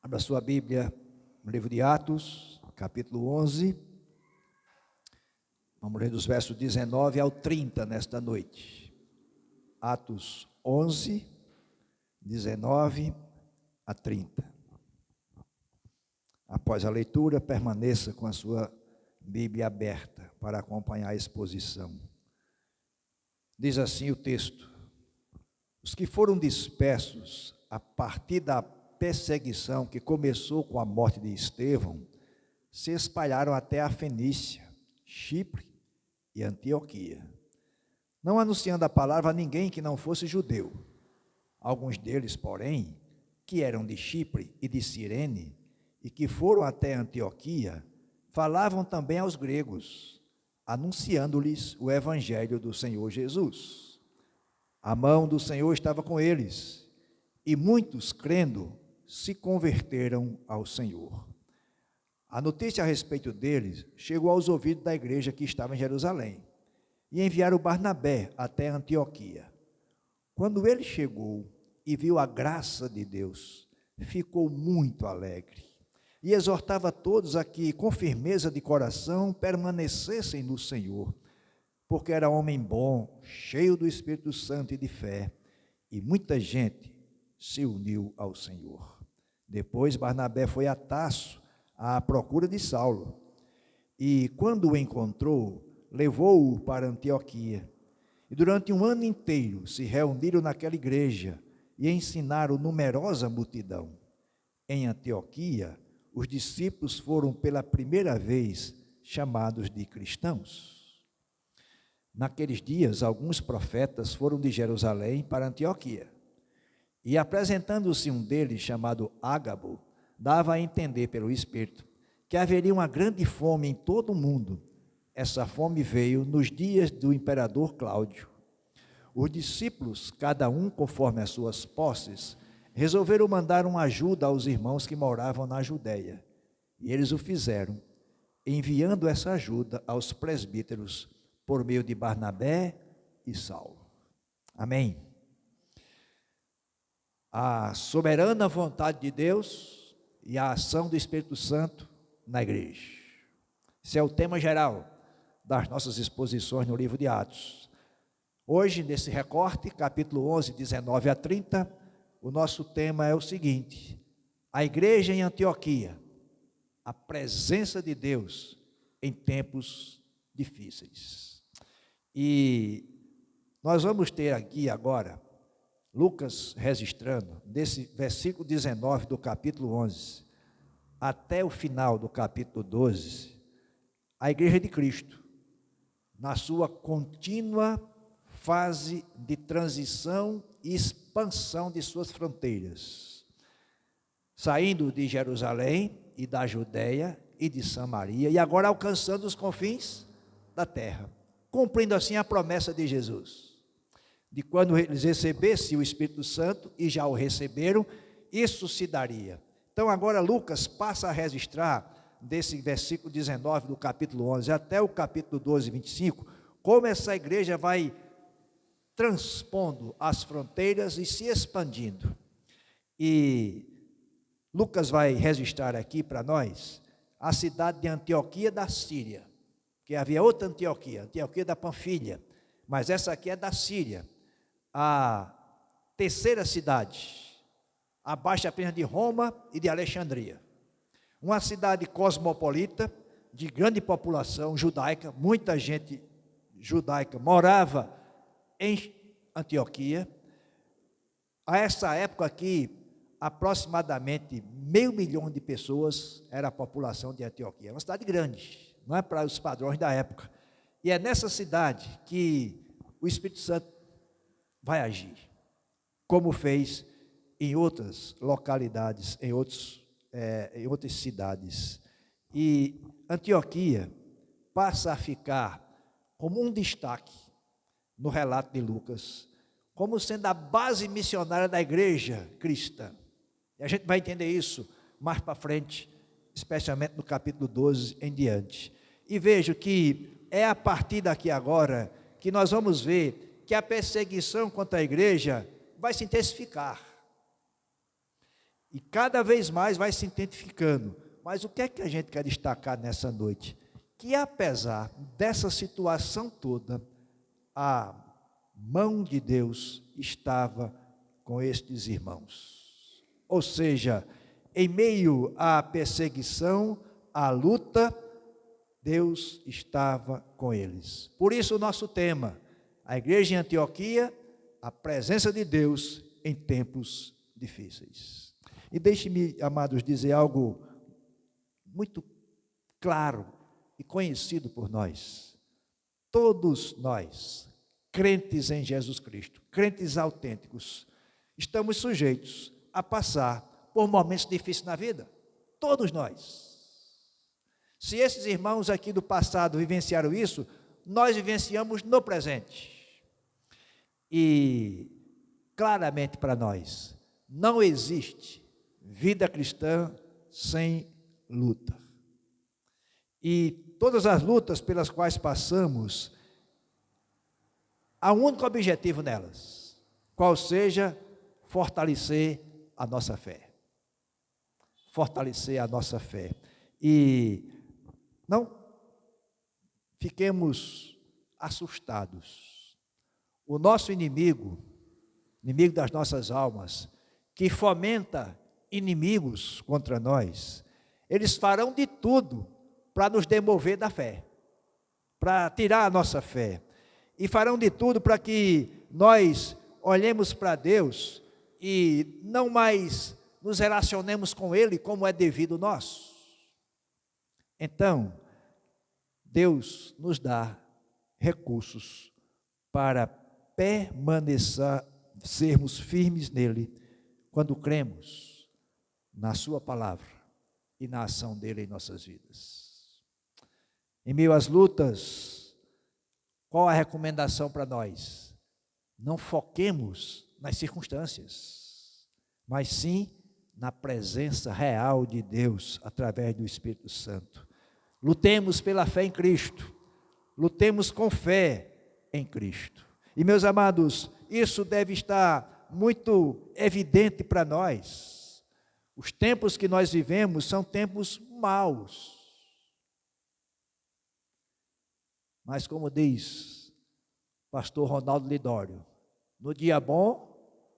Abra sua Bíblia no livro de Atos, capítulo 11. Vamos ler dos versos 19 ao 30 nesta noite. Atos 11, 19 a 30. Após a leitura, permaneça com a sua Bíblia aberta para acompanhar a exposição. Diz assim o texto: os que foram dispersos a partir da perseguição que começou com a morte de Estevão se espalharam até a Fenícia, Chipre e Antioquia, não anunciando a palavra a ninguém que não fosse judeu. Alguns deles, porém, que eram de Chipre e de Cirene e que foram até Antioquia, falavam também aos gregos, anunciando-lhes o evangelho do Senhor Jesus. A mão do Senhor estava com eles, e muitos, crendo, se converteram ao Senhor. A notícia a respeito deles chegou aos ouvidos da igreja que estava em Jerusalém, e enviaram Barnabé até Antioquia. Quando ele chegou e viu a graça de Deus, ficou muito alegre, e exortava a todos a que, com firmeza de coração, permanecessem no Senhor, porque era homem bom, cheio do Espírito Santo e de fé, e muita gente se uniu ao Senhor. Depois Barnabé foi a Tarso à procura de Saulo, e quando o encontrou, levou-o para Antioquia. E durante um ano inteiro se reuniram naquela igreja e ensinaram numerosa multidão. Em Antioquia, os discípulos foram pela primeira vez chamados de cristãos. Naqueles dias, alguns profetas foram de Jerusalém para Antioquia. E apresentando-se um deles, chamado Ágabo, dava a entender pelo Espírito que haveria uma grande fome em todo o mundo. Essa fome veio nos dias do imperador Cláudio. Os discípulos, cada um conforme as suas posses, resolveram mandar uma ajuda aos irmãos que moravam na Judéia. E eles o fizeram, enviando essa ajuda aos presbíteros por meio de Barnabé e Saulo. Amém. A soberana vontade de Deus e a ação do Espírito Santo na igreja. Esse é o tema geral das nossas exposições no livro de Atos. Hoje, nesse recorte, capítulo 11, 19 a 30, o nosso tema é o seguinte: a igreja em Antioquia, a presença de Deus em tempos difíceis. E nós vamos ter aqui agora Lucas registrando, desse versículo 19 do capítulo 11, até o final do capítulo 12, a igreja de Cristo, na sua contínua fase de transição e expansão de suas fronteiras, saindo de Jerusalém e da Judéia e de Samaria, e agora alcançando os confins da terra, cumprindo assim a promessa de Jesus, de quando eles recebessem o Espírito Santo, e já o receberam, isso se daria. Então agora Lucas passa a registrar, desse versículo 19 do capítulo 11 até o capítulo 12, 25, como essa igreja vai transpondo as fronteiras e se expandindo. E Lucas vai registrar aqui para nós a cidade de Antioquia da Síria, que havia outra Antioquia, Antioquia da Panfilha, mas essa aqui é da Síria, a terceira cidade, abaixo apenas de Roma e de Alexandria. Uma cidade cosmopolita, de grande população judaica, muita gente judaica morava em Antioquia. A essa época aqui, aproximadamente 500.000 de pessoas era a população de Antioquia. É uma cidade grande, não é para os padrões da época. E é nessa cidade que o Espírito Santo vai agir, como fez em outras localidades, em outras cidades. E Antioquia passa a ficar como um destaque no relato de Lucas, como sendo a base missionária da igreja cristã. E a gente vai entender isso mais para frente, especialmente no capítulo 12 em diante. E vejo que é a partir daqui agora que nós vamos ver que a perseguição contra a igreja vai se intensificar. E cada vez mais vai se identificando. Mas o que é que a gente quer destacar nessa noite? Que apesar dessa situação toda, a mão de Deus estava com estes irmãos. Ou seja, em meio à perseguição, à luta, Deus estava com eles. Por isso o nosso tema, a igreja em Antioquia, a presença de Deus em tempos difíceis. E deixe-me, amados, dizer algo muito claro e conhecido por nós. Todos nós, crentes em Jesus Cristo, crentes autênticos, estamos sujeitos a passar por momentos difíceis na vida. Todos nós. Se esses irmãos aqui do passado vivenciaram isso, nós vivenciamos no presente. E claramente para nós, não existe vida cristã sem luta. E todas as lutas pelas quais passamos, há um único objetivo nelas, qual seja fortalecer a nossa fé. Fortalecer a nossa fé. E não fiquemos assustados. O nosso inimigo das nossas almas, que fomenta inimigos contra nós, eles farão de tudo para nos demover da fé, para tirar a nossa fé, e farão de tudo para que nós olhemos para Deus e não mais nos relacionemos com Ele como é devido nosso. Então, Deus nos dá recursos para permanecermos firmes nele, quando cremos na sua palavra e na ação dele em nossas vidas. Em meio às lutas, qual a recomendação para nós? Não foquemos nas circunstâncias, mas sim na presença real de Deus através do Espírito Santo. Lutemos pela fé em Cristo, lutemos com fé em Cristo. E meus amados, isso deve estar muito evidente para nós. Os tempos que nós vivemos são tempos maus. Mas como diz pastor Ronaldo Lidório, no dia bom,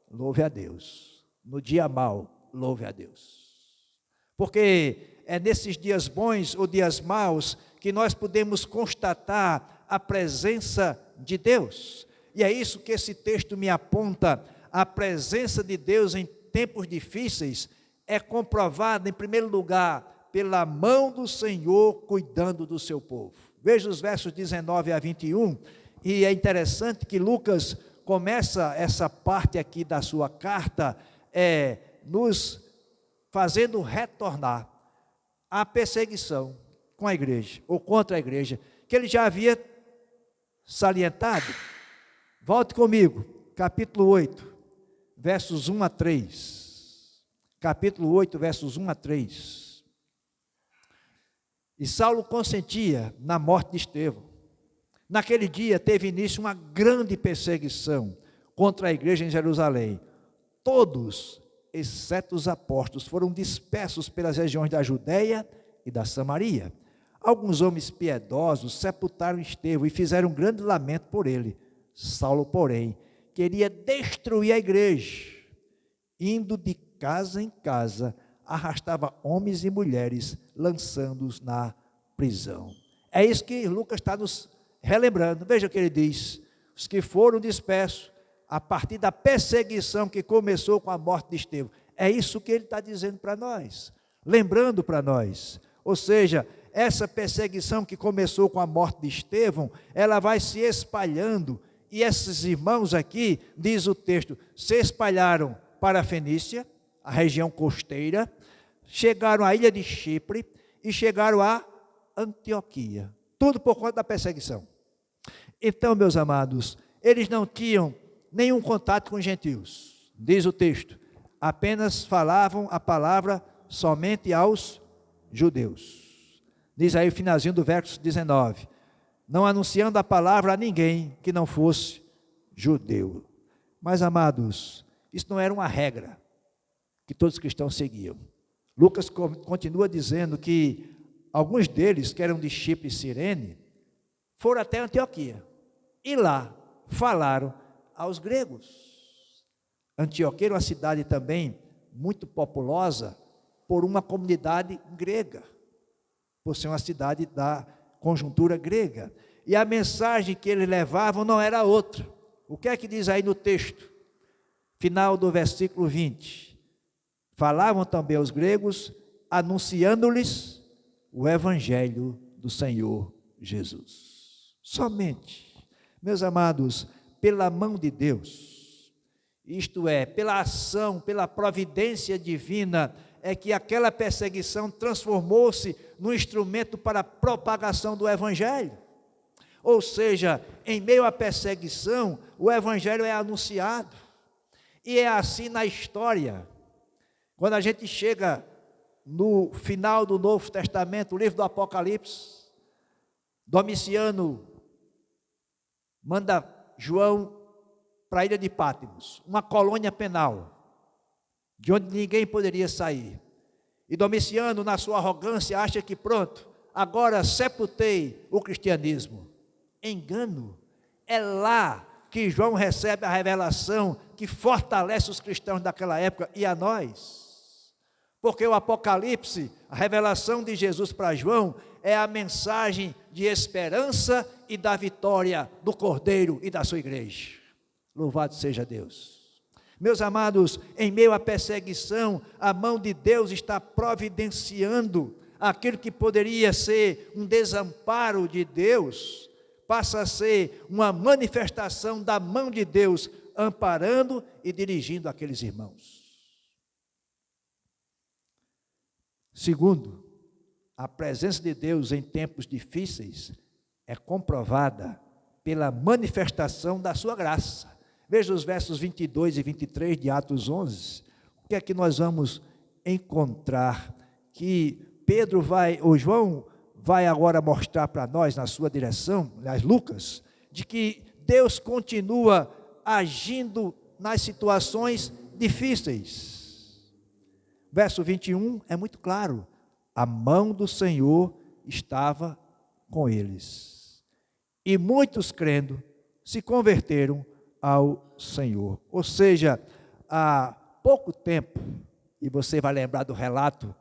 louve a Deus. No dia mau, louve a Deus. Porque é nesses dias bons ou dias maus que nós podemos constatar a presença de Deus. E é isso que esse texto me aponta. A presença de Deus em tempos difíceis é comprovada, em primeiro lugar, pela mão do Senhor cuidando do seu povo. Veja os versos 19 a 21, e é interessante que Lucas começa essa parte aqui da sua carta, nos fazendo retornar à perseguição com a igreja, ou contra a igreja, que ele já havia salientado. Volte comigo, capítulo 8, versos 1 a 3. Capítulo 8, versos 1 a 3. E Saulo consentia na morte de Estevão. Naquele dia teve início uma grande perseguição contra a igreja em Jerusalém. Todos, exceto os apóstolos, foram dispersos pelas regiões da Judéia e da Samaria. Alguns homens piedosos sepultaram Estevão e fizeram um grande lamento por ele. Saulo, porém, queria destruir a igreja. Indo de casa em casa, arrastava homens e mulheres, lançando-os na prisão. É isso que Lucas está nos relembrando. Veja o que ele diz: os que foram dispersos a partir da perseguição que começou com a morte de Estevão. É isso que ele está dizendo para nós, lembrando para nós. Ou seja, essa perseguição que começou com a morte de Estevão, ela vai se espalhando, e esses irmãos aqui, diz o texto, se espalharam para a Fenícia, a região costeira, chegaram à ilha de Chipre e chegaram a Antioquia. Tudo por conta da perseguição. Então, meus amados, eles não tinham nenhum contato com os gentios, diz o texto, apenas falavam a palavra somente aos judeus. Diz aí o finalzinho do verso 19, não anunciando a palavra a ninguém que não fosse judeu. Mas, amados, isso não era uma regra, que todos os cristãos seguiam. Lucas continua dizendo que alguns deles, que eram de Chipre e Cirene, foram até Antioquia e lá falaram aos gregos. Antioquia era uma cidade também muito populosa por uma comunidade grega, por ser uma cidade da conjuntura grega. E a mensagem que eles levavam não era outra. O que é que diz aí no texto? Final do versículo 20. Falavam também aos gregos, anunciando-lhes o evangelho do Senhor Jesus. Somente, meus amados, pela mão de Deus, isto é, pela ação, pela providência divina, é que aquela perseguição transformou-se num instrumento para a propagação do evangelho. Ou seja, em meio à perseguição, o evangelho é anunciado. E é assim na história. Quando a gente chega no final do Novo Testamento, o livro do Apocalipse, Domiciano manda João para a ilha de Patmos, uma colônia penal, de onde ninguém poderia sair. E Domiciano, na sua arrogância, acha que pronto, agora sepultei o cristianismo. Engano. É lá que João recebe a revelação que fortalece os cristãos daquela época e a nós. Porque o Apocalipse, a revelação de Jesus para João, é a mensagem de esperança e da vitória do Cordeiro e da sua igreja. Louvado seja Deus. Meus amados, em meio à perseguição, a mão de Deus está providenciando aquilo que poderia ser um desamparo de Deus, passa a ser uma manifestação da mão de Deus, amparando e dirigindo aqueles irmãos. Segundo, a presença de Deus em tempos difíceis é comprovada pela manifestação da sua graça. Veja os versos 22 e 23 de Atos 11. O que é que nós vamos encontrar? Que João vai agora mostrar para nós, na sua direção, aliás, Lucas, de que Deus continua agindo nas situações difíceis. Verso 21 é muito claro. A mão do Senhor estava com eles. E muitos, crendo, se converteram ao Senhor. Ou seja, há pouco tempo, e você vai lembrar do relato,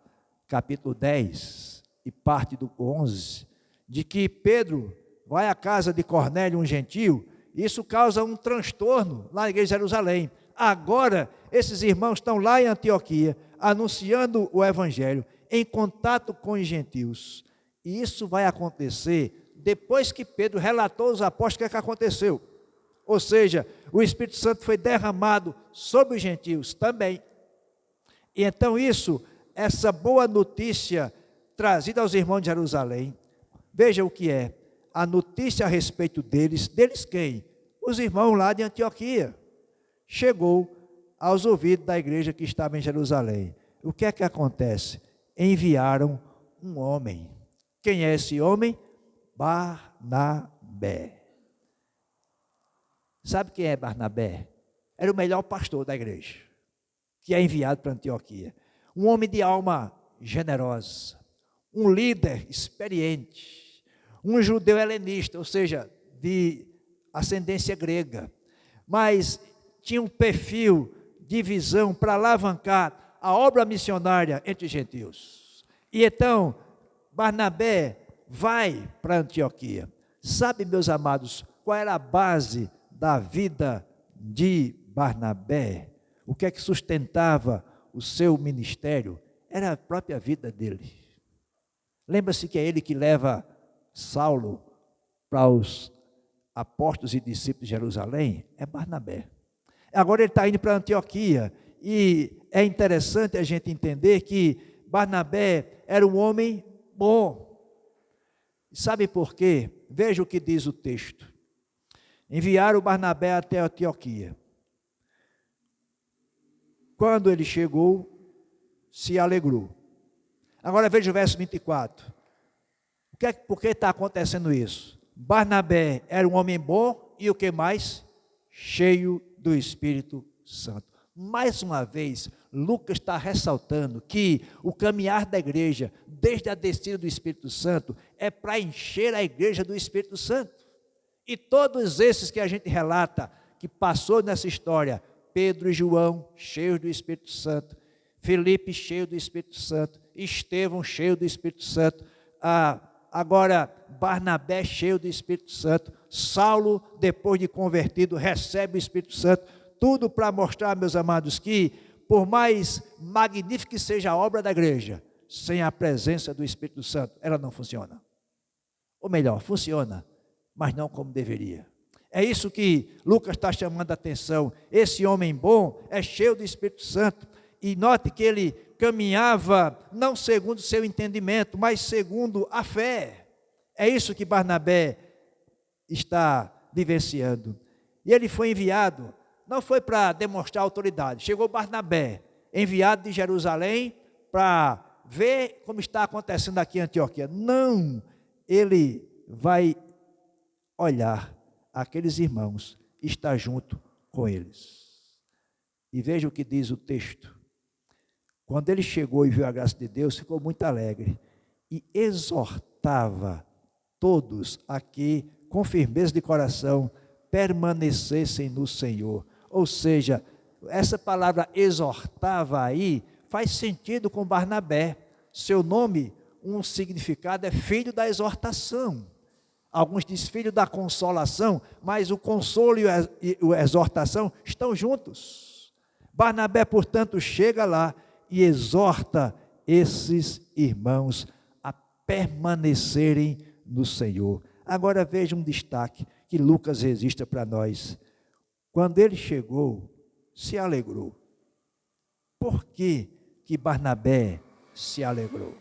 capítulo 10 e parte do 11, de que Pedro vai à casa de Cornélio, um gentio, e isso causa um transtorno lá na igreja de Jerusalém. Agora, esses irmãos estão lá em Antioquia, anunciando o evangelho, em contato com os gentios. E isso vai acontecer depois que Pedro relatou aos apóstolos o que aconteceu. Ou seja, o Espírito Santo foi derramado sobre os gentios também. E então essa boa notícia trazida aos irmãos de Jerusalém, veja o que é, a notícia a respeito deles quem? Os irmãos lá de Antioquia. Chegou aos ouvidos da igreja que estava em Jerusalém. O que é que acontece? Enviaram um homem. Quem é esse homem? Barnabé. Sabe quem é Barnabé? Era o melhor pastor da igreja, que é enviado para Antioquia. Um homem de alma generosa, um líder experiente, um judeu helenista, ou seja, de ascendência grega, mas tinha um perfil de visão para alavancar a obra missionária entre os gentios. E então, Barnabé vai para Antioquia. Sabe, meus amados, qual era a base da vida de Barnabé? O que é que sustentava o seu ministério? Era a própria vida dele. Lembra-se que é ele que leva Saulo para os apóstolos e discípulos de Jerusalém? É Barnabé. Agora ele está indo para Antioquia, e é interessante a gente entender que Barnabé era um homem bom. Sabe por quê? Veja o que diz o texto. Enviaram Barnabé até Antioquia. Quando ele chegou, se alegrou. Agora veja o verso 24. Por que está acontecendo isso? Barnabé era um homem bom e o que mais? Cheio do Espírito Santo. Mais uma vez, Lucas está ressaltando que o caminhar da igreja, desde a descida do Espírito Santo, é para encher a igreja do Espírito Santo. E todos esses que a gente relata, que passou nessa história, Pedro e João, cheios do Espírito Santo, Felipe, cheio do Espírito Santo, Estevão, cheio do Espírito Santo, agora Barnabé, cheio do Espírito Santo, Saulo, depois de convertido, recebe o Espírito Santo, tudo para mostrar, meus amados, que por mais magnífica que seja a obra da igreja, sem a presença do Espírito Santo, ela não funciona. Ou melhor, funciona, mas não como deveria. É isso que Lucas está chamando a atenção. Esse homem bom é cheio do Espírito Santo. E note que ele caminhava não segundo o seu entendimento, mas segundo a fé. É isso que Barnabé está vivenciando. E ele foi enviado, não foi para demonstrar autoridade. Chegou Barnabé, enviado de Jerusalém, para ver como está acontecendo aqui em Antioquia. Não, ele vai olhar aqueles irmãos, está junto com eles. E veja o que diz o texto. Quando ele chegou e viu a graça de Deus, ficou muito alegre e exortava todos a que, com firmeza de coração, permanecessem no Senhor. Ou seja, essa palavra exortava aí faz sentido com Barnabé. Seu nome, um significado é filho da exortação. Alguns dizem filho da consolação, mas o consolo e a exortação estão juntos. Barnabé, portanto, chega lá e exorta esses irmãos a permanecerem no Senhor. Agora veja um destaque que Lucas registra para nós. Quando ele chegou, se alegrou. Por que Barnabé se alegrou?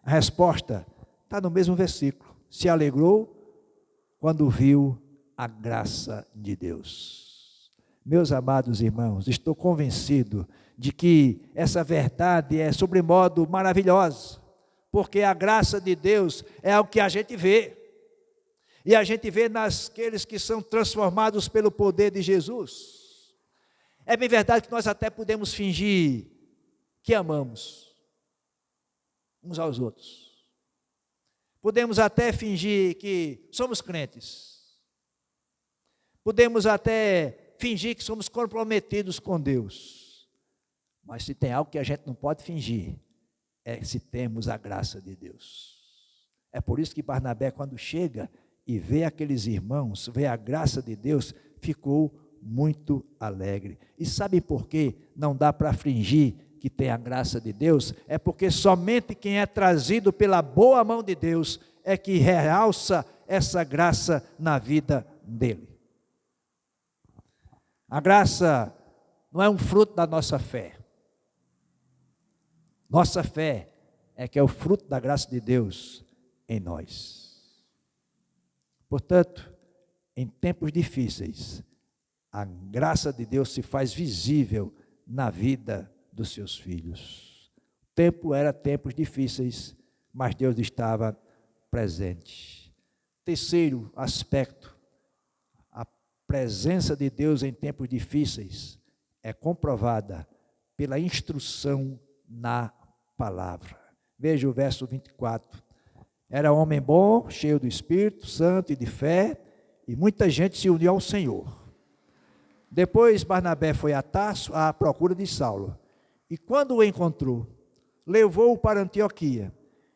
A resposta está no mesmo versículo. Se alegrou quando viu a graça de Deus. Meus amados irmãos, estou convencido de que essa verdade é sobremodo maravilhosa, porque a graça de Deus é o que a gente vê, e a gente vê naqueles que são transformados pelo poder de Jesus. É bem verdade que nós até podemos fingir que amamos uns aos outros, podemos até fingir que somos crentes, podemos até fingir que somos comprometidos com Deus, mas se tem algo que a gente não pode fingir, é se temos a graça de Deus. É por isso que Barnabé, quando chega e vê aqueles irmãos, vê a graça de Deus, ficou muito alegre. E sabe por que não dá para fingir que tem a graça de Deus? É porque somente quem é trazido pela boa mão de Deus é que realça essa graça na vida dele. A graça não é um fruto da nossa fé. Nossa fé é que é o fruto da graça de Deus em nós. Portanto, em tempos difíceis, a graça de Deus se faz visível na vida dos seus filhos. O tempo era tempos difíceis, mas Deus estava presente. Terceiro aspecto, a presença de Deus em tempos difíceis é comprovada pela instrução na palavra. Veja o verso 24. Era homem bom, cheio do Espírito Santo e de fé, e muita gente se uniu ao Senhor. Depois Barnabé foi a Tarso à procura de Saulo, e quando o encontrou, levou-o para Antioquia,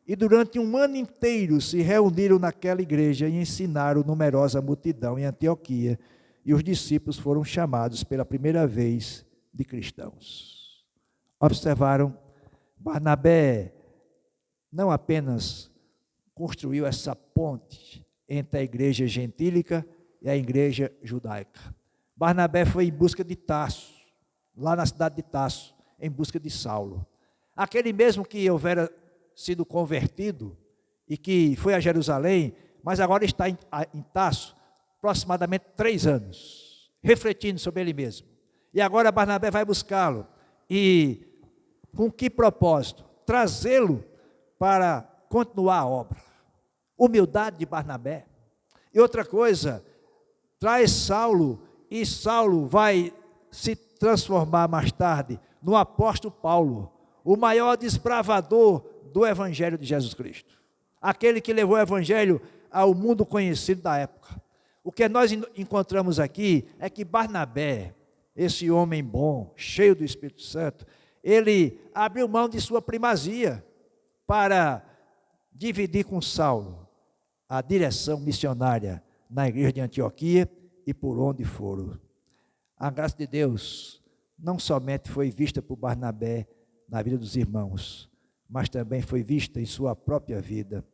e durante um ano inteiro se reuniram naquela igreja e ensinaram numerosa multidão em Antioquia, e os discípulos foram chamados pela primeira vez de cristãos. Observaram? Barnabé não apenas construiu essa ponte entre a igreja gentílica e a igreja judaica. Barnabé foi em busca de Tarso, lá na cidade de Tarso, em busca de Saulo. Aquele mesmo que houvera sido convertido e que foi a Jerusalém, mas agora está em Tarso, aproximadamente 3 anos, refletindo sobre ele mesmo. E agora Barnabé vai buscá-lo. E com que propósito? Trazê-lo para continuar a obra. Humildade de Barnabé. E outra coisa, traz Saulo, e Saulo vai se transformar mais tarde no apóstolo Paulo, o maior desbravador do Evangelho de Jesus Cristo. Aquele que levou o Evangelho ao mundo conhecido da época. O que nós encontramos aqui é que Barnabé, esse homem bom, cheio do Espírito Santo, ele abriu mão de sua primazia para dividir com Saulo a direção missionária na igreja de Antioquia e por onde foram. A graça de Deus não somente foi vista por Barnabé na vida dos irmãos, mas também foi vista em sua própria vida.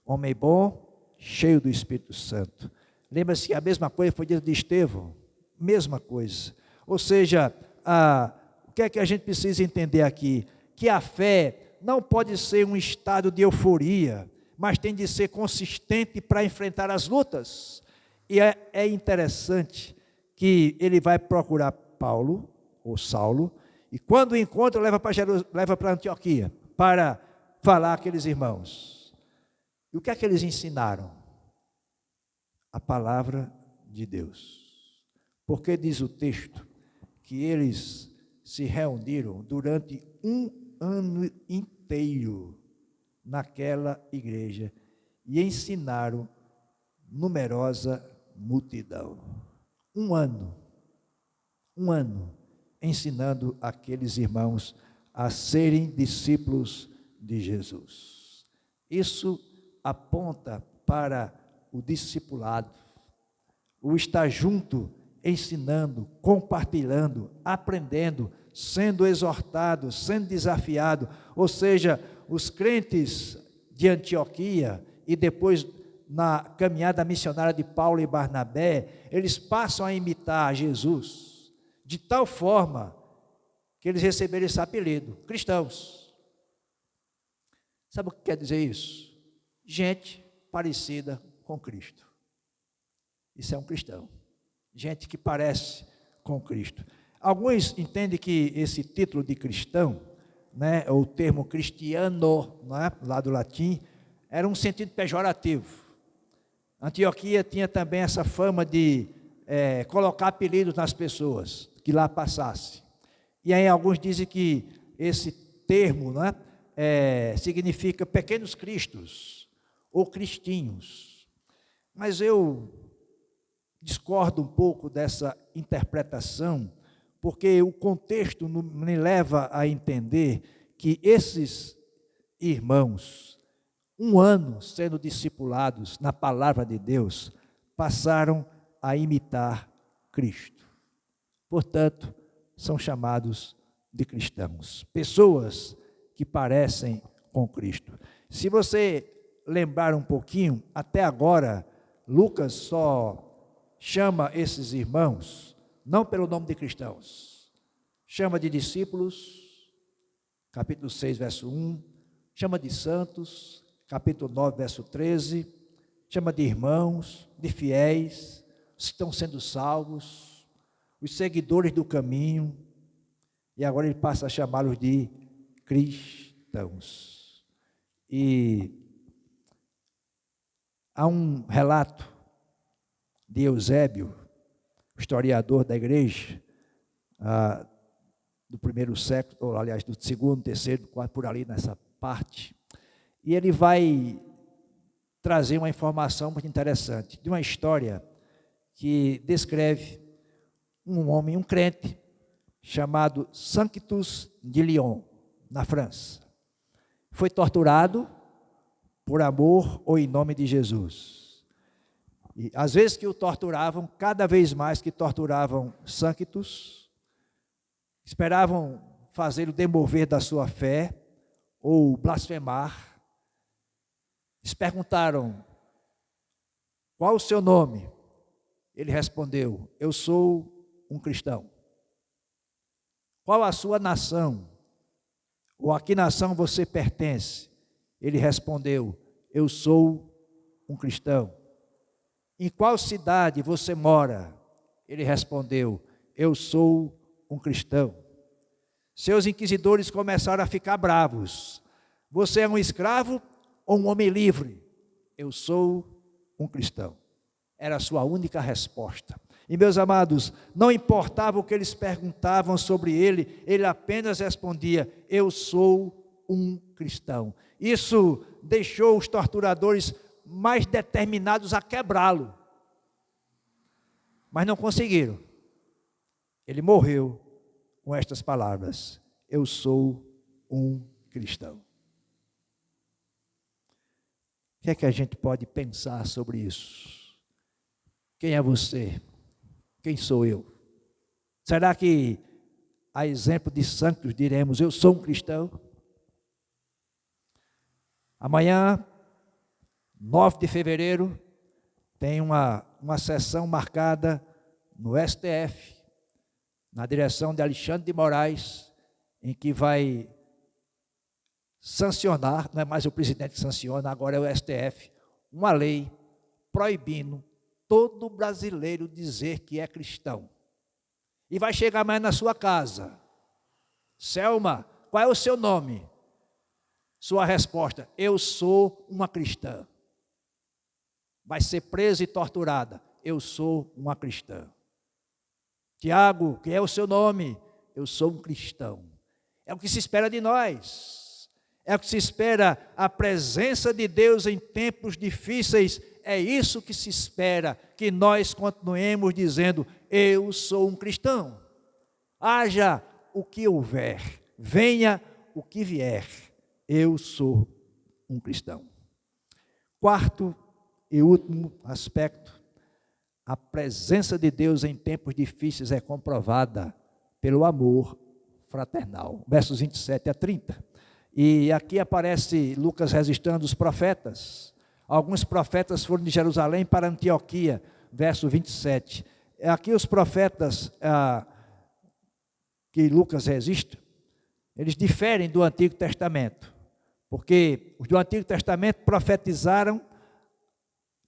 Homem bom, cheio do Espírito Santo. Lembra-se que a mesma coisa foi dita de Estevão? Mesma coisa. Ou seja, o que é que a gente precisa entender aqui? Que a fé não pode ser um estado de euforia, mas tem de ser consistente para enfrentar as lutas. E é interessante que ele vai procurar Paulo, ou Saulo, e quando o encontra, leva para Antioquia, para falar àqueles irmãos. E o que é que eles ensinaram? A palavra de Deus. Porque diz o texto que eles se reuniram durante um ano inteiro naquela igreja e ensinaram numerosa multidão. Um ano ensinando aqueles irmãos a serem discípulos de Jesus. Isso aponta para o discipulado, o estar junto, ensinando, compartilhando, aprendendo, sendo exortado, sendo desafiado. Ou seja, os crentes de Antioquia e depois na caminhada missionária de Paulo e Barnabé, eles passam a imitar Jesus, de tal forma que eles receberam esse apelido, cristãos. Sabe o que quer dizer isso? Gente parecida com Cristo. Isso é um cristão. Gente que parece com Cristo. Alguns entendem que esse título de cristão, né, o termo cristiano, né, lá do latim, era um sentido pejorativo. Antioquia tinha também essa fama de colocar apelidos nas pessoas que lá passassem. E aí alguns dizem que esse termo, né, significa pequenos cristos ou cristinhos. Mas eu discordo um pouco dessa interpretação, porque o contexto me leva a entender que esses irmãos, um ano sendo discipulados na palavra de Deus, passaram a imitar Cristo. Portanto, são chamados de cristãos, pessoas que parecem com Cristo. Se você lembrar um pouquinho, até agora, Lucas só chama esses irmãos, não pelo nome de cristãos, chama de discípulos, capítulo 6, verso 1, chama de santos, capítulo 9, verso 13, chama de irmãos, de fiéis, os que estão sendo salvos, os seguidores do caminho, e agora ele passa a chamá-los de cristãos. E há um relato de Eusébio, historiador da igreja, do primeiro século, ou aliás, do segundo, terceiro, quarto, por ali nessa parte, e ele vai trazer uma informação muito interessante, de uma história que descreve um homem, um crente, chamado Sanctus de Lyon, na França. Foi torturado por amor ou em nome de Jesus. E às vezes que o torturavam, cada vez mais que torturavam Sanctus, esperavam fazê-lo demover da sua fé ou blasfemar. Eles perguntaram: qual o seu nome? Ele respondeu: eu sou um cristão. Qual a sua nação? Ou a que nação você pertence? Ele respondeu: eu sou um cristão. Em qual cidade você mora? Ele respondeu: eu sou um cristão. Seus inquisidores começaram a ficar bravos. Você é um escravo ou um homem livre? Eu sou um cristão. Era a sua única resposta. E, meus amados, não importava o que eles perguntavam sobre ele, ele apenas respondia: eu sou um cristão. Isso deixou os torturadores mais determinados a quebrá-lo. Mas não conseguiram. Ele morreu com estas palavras: eu sou um cristão. O que é que a gente pode pensar sobre isso? Quem é você? Quem sou eu? Será que, a exemplo de santos, diremos: eu sou um cristão? Amanhã, 9 de fevereiro, tem uma sessão marcada no STF, na direção de Alexandre de Moraes, em que vai sancionar, não é mais o presidente que sanciona, agora é o STF, uma lei proibindo todo brasileiro dizer que é cristão. E vai chegar amanhã na sua casa: Selma, qual é o seu nome? Sua resposta: eu sou uma cristã. Vai ser presa e torturada: eu sou uma cristã. Tiago, que é o seu nome? Eu sou um cristão. É o que se espera de nós. É o que se espera, a presença de Deus em tempos difíceis. É isso que se espera, que nós continuemos dizendo: eu sou um cristão. Haja o que houver, venha o que vier, eu sou um cristão. Quarto e último aspecto: a presença de Deus em tempos difíceis é comprovada pelo amor fraternal. Versos 27 a 30. E aqui aparece Lucas registrando os profetas. Alguns profetas foram de Jerusalém para Antioquia, verso 27. Aqui os profetas que Lucas registra, eles diferem do Antigo Testamento, porque os do Antigo Testamento profetizaram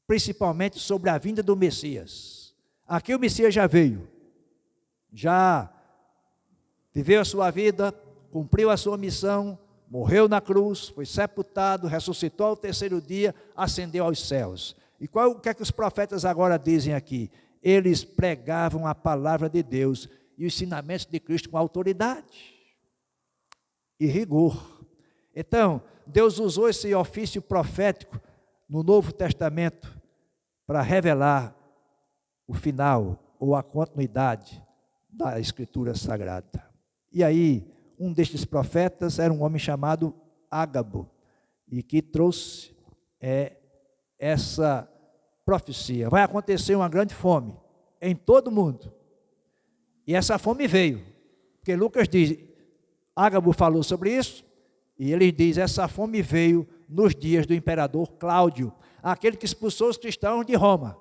principalmente sobre a vinda do Messias. Aqui o Messias já veio, já viveu a sua vida, cumpriu a sua missão, morreu na cruz, foi sepultado, ressuscitou ao terceiro dia, ascendeu aos céus. E o que é que os profetas agora dizem aqui? Eles pregavam a palavra de Deus e os ensinamentos de Cristo com autoridade e rigor. Então, Deus usou esse ofício profético no Novo Testamento para revelar o final ou a continuidade da Escritura Sagrada. E aí, um destes profetas era um homem chamado Ágabo, e que trouxe essa profecia: vai acontecer uma grande fome em todo o mundo. E essa fome veio, porque Lucas diz, Ágabo falou sobre isso, e ele diz: essa fome veio nos dias do imperador Cláudio, aquele que expulsou os cristãos de Roma.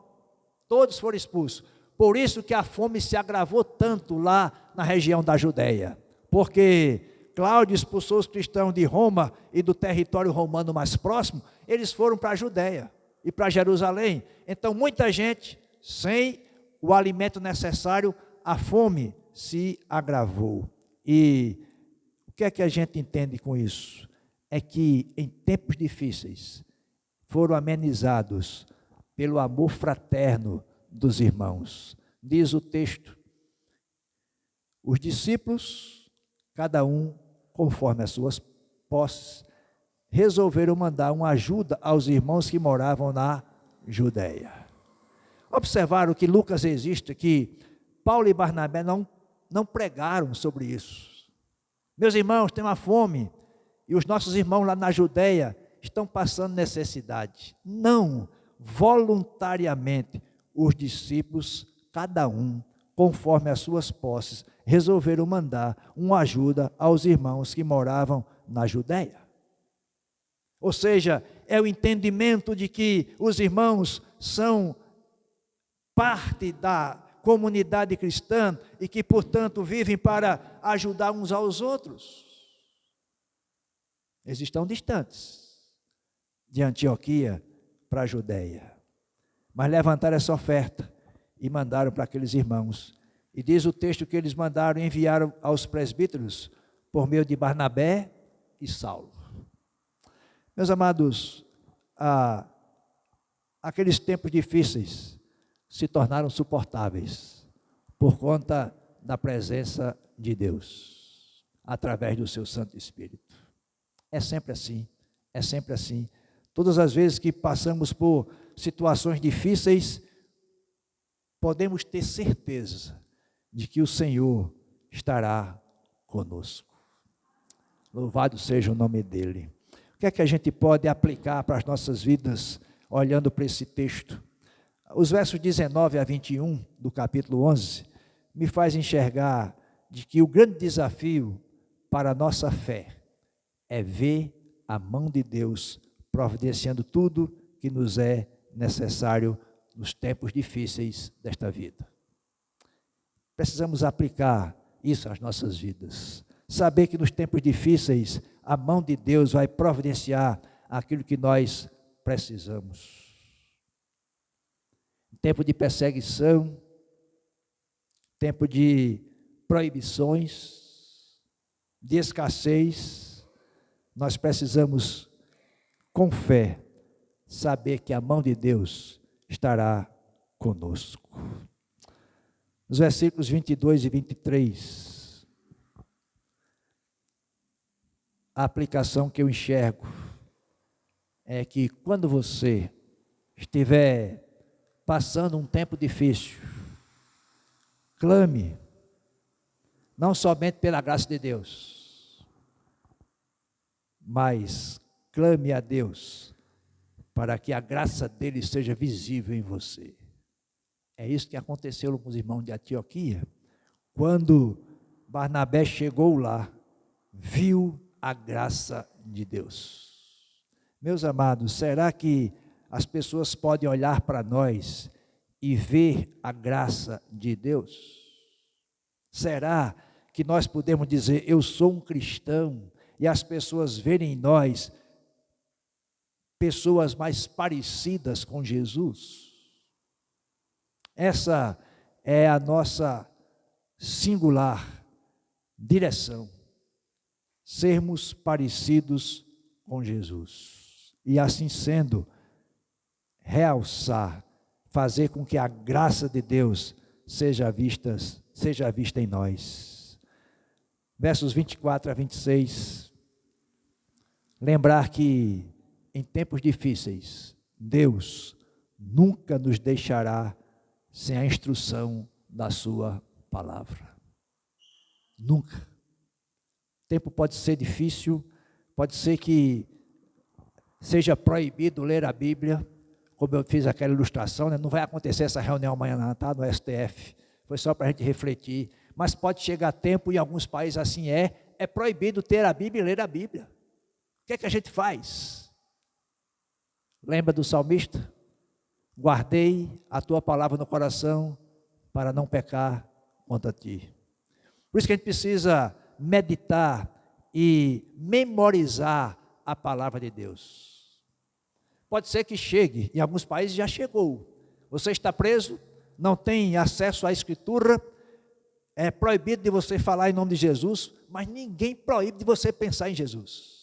Todos foram expulsos. Por isso que a fome se agravou tanto lá na região da Judéia, porque Cláudio expulsou os cristãos de Roma e do território romano mais próximo. Eles foram para a Judéia e para Jerusalém. Então muita gente, sem o alimento necessário, a fome se agravou. E o que é que a gente entende com isso? É que em tempos difíceis foram amenizados pelo amor fraterno dos irmãos. Diz o texto: os discípulos, cada um conforme as suas posses, resolveram mandar uma ajuda aos irmãos que moravam na Judéia. Observaram que Lucas registra que Paulo e Barnabé não pregaram sobre isso. Meus irmãos, tem uma fome, e os nossos irmãos lá na Judéia estão passando necessidade. Não, voluntariamente, os discípulos, cada um, conforme as suas posses, resolveram mandar uma ajuda aos irmãos que moravam na Judéia. Ou seja, é o entendimento de que os irmãos são parte da comunidade cristã e que, portanto, vivem para ajudar uns aos outros. Eles estão distantes de Antioquia para a Judéia, mas levantaram essa oferta e mandaram para aqueles irmãos. E diz o texto que eles mandaram, enviaram aos presbíteros por meio de Barnabé e Saulo. Meus amados, aqueles tempos difíceis se tornaram suportáveis por conta da presença de Deus, através do seu Santo Espírito. É sempre assim, é sempre assim. Todas as vezes que passamos por situações difíceis, podemos ter certeza de que o Senhor estará conosco. Louvado seja o nome dEle. O que é que a gente pode aplicar para as nossas vidas, olhando para esse texto? Os versos 19 a 21 do capítulo 11, me faz enxergar de que o grande desafio para a nossa fé é ver a mão de Deus providenciando tudo que nos é necessário nos tempos difíceis desta vida. Precisamos aplicar isso às nossas vidas. Saber que nos tempos difíceis, a mão de Deus vai providenciar aquilo que nós precisamos. Tempo de perseguição, tempo de proibições, de escassez, nós precisamos, com fé, saber que a mão de Deus estará conosco. Nos versículos 22 e 23, a aplicação que eu enxergo é que quando você estiver passando um tempo difícil, clame, não somente pela graça de Deus, mas clame a Deus para que a graça dele seja visível em você. É isso que aconteceu com os irmãos de Antioquia, quando Barnabé chegou lá, viu a graça de Deus. Meus amados, será que as pessoas podem olhar para nós e ver a graça de Deus? Será que nós podemos dizer, eu sou um cristão, e as pessoas verem em nós pessoas mais parecidas com Jesus? Essa é a nossa singular direção, sermos parecidos com Jesus. E assim sendo, realçar, fazer com que a graça de Deus seja vista em nós. Versos 24 a 26, lembrar que em tempos difíceis, Deus nunca nos deixará sem a instrução da sua palavra. Nunca. O tempo pode ser difícil, pode ser que seja proibido ler a Bíblia, como eu fiz aquela ilustração, né? Não vai acontecer essa reunião amanhã não, tá? No STF, foi só para a gente refletir, mas pode chegar tempo, em alguns países assim é proibido ter a Bíblia e ler a Bíblia. O que é que a gente faz? Lembra do salmista? Guardei a tua palavra no coração para não pecar contra ti. Por isso que a gente precisa meditar e memorizar a palavra de Deus. Pode ser que chegue, em alguns países já chegou. Você está preso, não tem acesso à Escritura, é proibido de você falar em nome de Jesus, mas ninguém proíbe de você pensar em Jesus.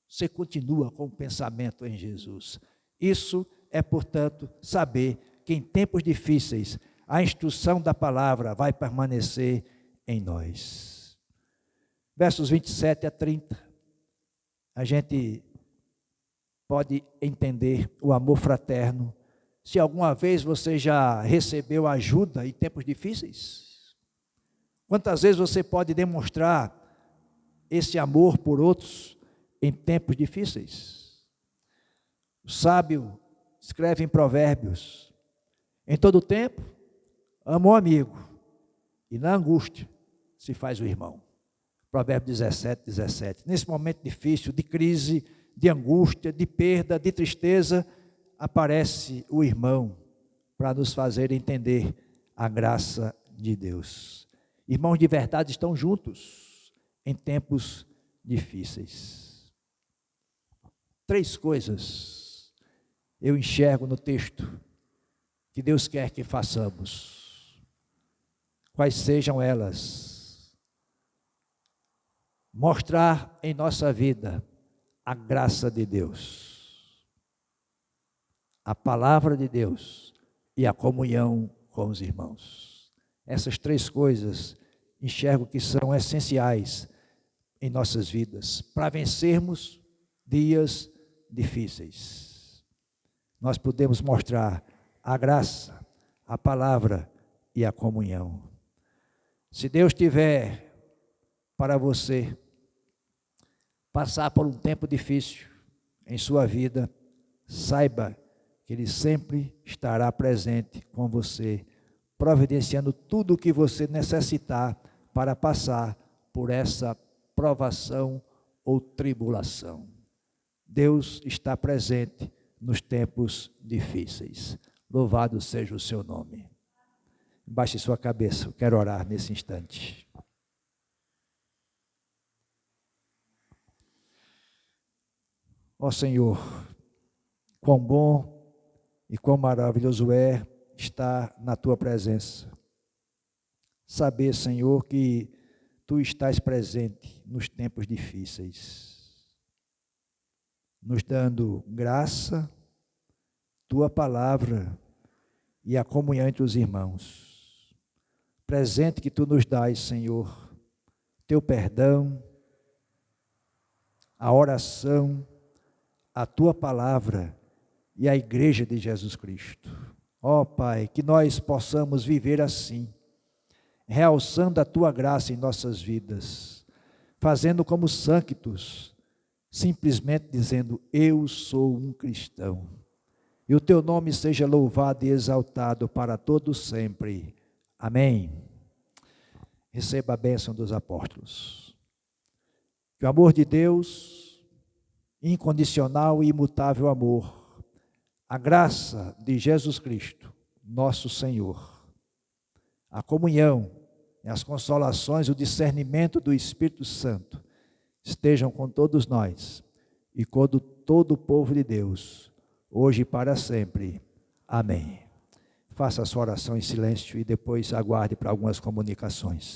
Você continua com o pensamento em Jesus. Isso é, portanto, saber que em tempos difíceis, a instrução da palavra vai permanecer em nós. Versos 27 a 30, a gente pode entender o amor fraterno. Se alguma vez você já recebeu ajuda em tempos difíceis, quantas vezes você pode demonstrar esse amor por outros em tempos difíceis? O sábio escreve em Provérbios, em todo tempo, ama o amigo, e na angústia se faz o irmão. Provérbios 17, 17. Nesse momento difícil, de crise, de angústia, de perda, de tristeza, aparece o irmão para nos fazer entender a graça de Deus. Irmãos de verdade estão juntos em tempos difíceis. 3 coisas eu enxergo no texto que Deus quer que façamos. Quais sejam elas? Mostrar em nossa vida a graça de Deus, a palavra de Deus e a comunhão com os irmãos. Essas três coisas enxergo que são essenciais em nossas vidas para vencermos dias difíceis. Nós podemos mostrar a graça, a palavra e a comunhão. Se Deus tiver para você passar por um tempo difícil em sua vida, saiba que Ele sempre estará presente com você, providenciando tudo o que você necessitar para passar por essa provação ou tribulação. Deus está presente nos tempos difíceis. Louvado seja o seu nome. Baixe sua cabeça, eu quero orar nesse instante. Ó Senhor, quão bom e quão maravilhoso é estar na tua presença. Saber, Senhor, que tu estás presente nos tempos difíceis, nos dando graça, tua palavra e a comunhão entre os irmãos. Presente que tu nos dás, Senhor, teu perdão, a oração, a tua palavra e a igreja de Jesus Cristo. Ó Pai, que nós possamos viver assim, realçando a tua graça em nossas vidas, fazendo como santos, simplesmente dizendo: eu sou um cristão. E o teu nome seja louvado e exaltado para todos sempre. Amém. Receba a bênção dos apóstolos. Que o amor de Deus, incondicional e imutável amor, a graça de Jesus Cristo, nosso Senhor, a comunhão, as consolações, o discernimento do Espírito Santo estejam com todos nós e com todo o povo de Deus, hoje e para sempre. Amém. Faça a sua oração em silêncio e depois aguarde para algumas comunicações.